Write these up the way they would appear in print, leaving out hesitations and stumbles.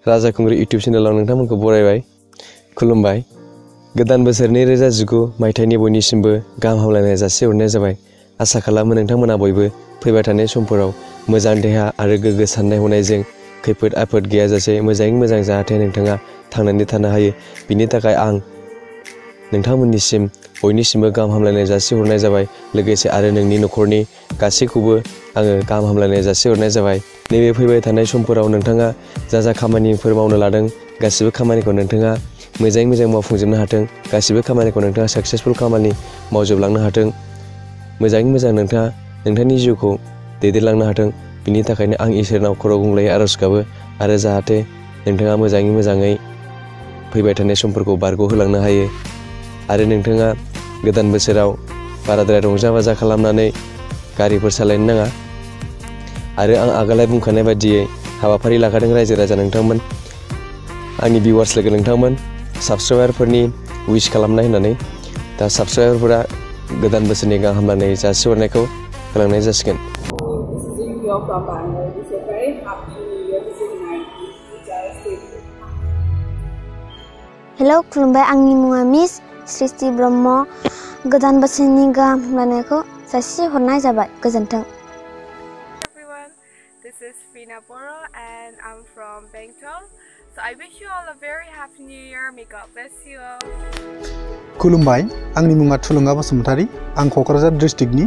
राजा खुंगुर इउटुब चेनेलाव नोंथांमोनखौ बरायबाय खुलुमबाय। गोदान बोसोर 2019 मायथाइनि बयनिसिमबो गाहाम हामलायनाय जासिहरनाय जाबाय। आसा खालामो नोंथांमोना बयबो फैबाय थानाय समफोराव मोजां देहा आरो गोग्गो साननाय हनायजों खैफोद आफोद गैयाजासे मोजाङै मोजां जाहाथे नोंथाङा थांनानै थानो हायो। बिनि थाखाय आं नोंथांमोननिसिम बयनिसिमबो गाहाम हामलायनाय जासिहरनाय जाबाय। लोगोसे आरो नोंनि न'खरनि गासैखौबो आङो गाहाम हामलायनाय जासिहरनाय जाबाय। नैबे फैबाय थानाय समफोराव नोंथाङा जा खामानिफोर मावनो लादों गासिबो खामानिखौ नोंथाङा मोजाङै मोजां मावफुंजोबनो हाथों। गासिबो खामानिखौ नोंथाङा साक्सेसफुल खामानि मावजोबलांनो हाथों। मोजाङै मोजां नोंथाङा नोंथांनि जिउखौ दैदेनलांनो हाथों। बिनि थाखायनो आं इसोरनाव खर' गंग्लायै आर'ज गाबो आरो जाहाथे नोंथाङा मोजाङै फैबाय थानाय समफोरखौ बारग'होलांनो हायो आरो नोंथाङा गोदान बोसोराव बाराद्राय रंजा बाजा खालामनानै गारिफोर सालायनो नाङा आरो आं आगोलाव बुंखानाय बायदियै हाबाफारि लाखादों रायजो राजा नोंथांमोन, आंनि भिउवार्स लोगो नोंथांमोन, साबस्क्राइबारफोरनि उइस खालामनाय होननानै। दा साबस्क्राइबारफोरा गोदान बोसोरनि गाहाम हामलायनाय जासिहरनायखौ होलांनाय जासिगोन। हेलौ खुलुमबाय, आंनि मुङा मिस सृष्टि ब्रह्म। गोदान बोसोरनि गाहाम हामलायनायखौ जासिहरनाय जाबाय। गोजोन्थों। Everyone, this is Fina Boro and I'm from Bangtol. So I wish you all a very happy new year. May God bless you all. खुलुमबाय, आंनि मुङा थुलुंगा बसुमतारी। आं क'क्राझार डिस्ट्रिक्टनि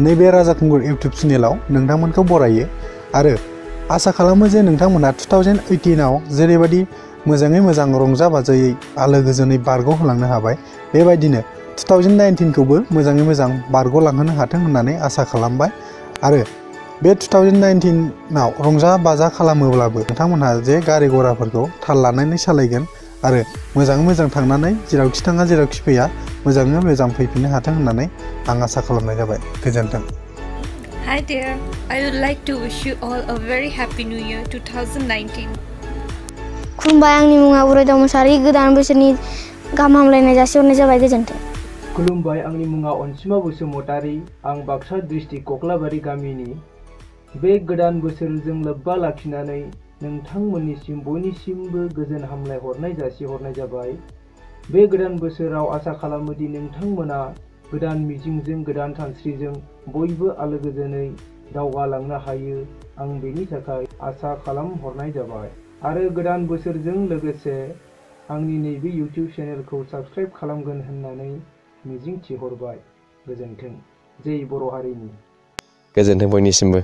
नैबे राजा खुंगुर इउटुब चेनेलाव नोंथांमोनखौ बरायो आरो आसा खालामो जे नोंथांमोना 2018आव जेरैबायदि मोजाङै मोजां रंजा बाजायै आलो गोजोनै बारग'होलांनो हाबाय, बेबायदिनो 2019खौबो मोजाङै मोजां बारग'लांहोनो हाथों होननानै आसा खालामबाय। आरो बे 2019आव रंजा बाजा खालामोब्लाबो नोंथांमोनहा जे गारि घराफोरखौ थाल लानानै सालायगोन आरो मोजाङै मोजां थांनानै जेरावखि थाङा जेरावखि फैया मोजाङै मोजां फैफिननो हाथों होननानै आं आसा खालामनाय जाबाय। गोजोन्थों। Hi there, I would like to wish you all a very happy new year 2019. खुलुमबाय, आंनि मुङा उरायदाव मुसाहारि। गोदान बोसोरनि गाहाम हामलायनाय जासिहरनाय जाबाय। गोजोन्थों। खुलुमबाय, आंनि मुङा अनसुमा बसुमतारी। आं बाक्सा डिस्ट्रिक्ट कक्लाबारि गामिनि। बे गोदान बोसोरजों लोब्बा लाखिनानै नोंथांमोननिसिम बयनिसिमबो गोजोन हामलायहरनाय जासिहरनाय जाबाय। बे गोदान बोसोराव आसा खालामोदि नोंथांमोना गोदान मिजिंजों गोदान सानस्रिजों बयबो आलो गोजोनै दावगालांनो हायो। आं बेनि थाखाय आसा खालामहरनाय जाबाय आरो गोदान बोसोरजों लोगोसे आंनि नैबे इउटुब चेनेलखौ साबस्क्राइब खालामगोन होननानै मिजिं थिहरबाय। गोजोन्थों। जै बर' हारिनि। गोजोन्थों बयनिसिमबो।